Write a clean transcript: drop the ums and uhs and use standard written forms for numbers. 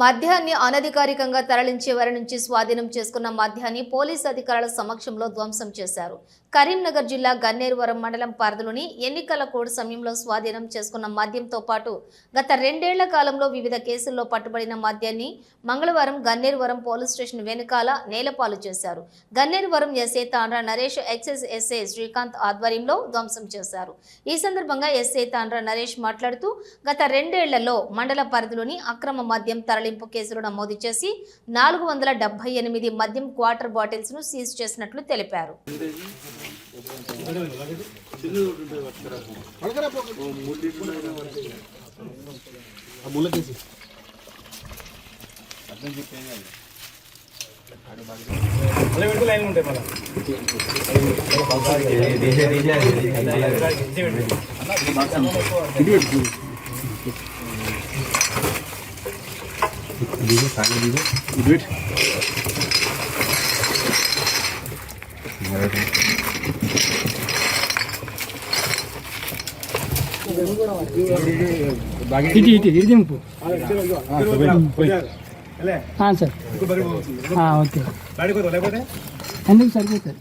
మద్యాన్ని అనధికారికంగా తరలించే వారి నుంచి స్వాధీనం చేసుకున్న మద్యాన్ని పోలీసు అధికారుల సమక్షంలో ధ్వంసం చేశారు. కరీంనగర్ జిల్లా గన్నేరువరం మండలం పరిధిలోని ఎన్నికల కోడ్ సమయంలో స్వాధీనం చేసుకున్న మద్యంతో పాటు గత 2 ఏళ్ల కాలంలో వివిధ కేసుల్లో పట్టుబడిన మద్యాన్ని మంగళవారం గన్నేరువరం పోలీస్ స్టేషన్ వెనుకాల నేలపాలు చేశారు. గన్నేరువరం ఎస్ఐ తాండ్ర నరేష్, ఎక్సైజ్ ఎస్ఐ శ్రీకాంత్ ఆధ్వర్యంలో ధ్వంసం చేశారు. ఈ సందర్భంగా ఎస్ఐ తాండ్ర నరేష్ మాట్లాడుతూ గత 2 ఏళ్లలో మండల పరిధిలోని అక్రమ మద్యం తరలింపు కేసులు నమోదు చేసి 478 మద్యం క్వార్టర్ బాటిల్స్ ను సీజ్ చేసినట్లు తెలిపారు. దింపు సార్ ఓకే ఎందుకు సరిపోతుంది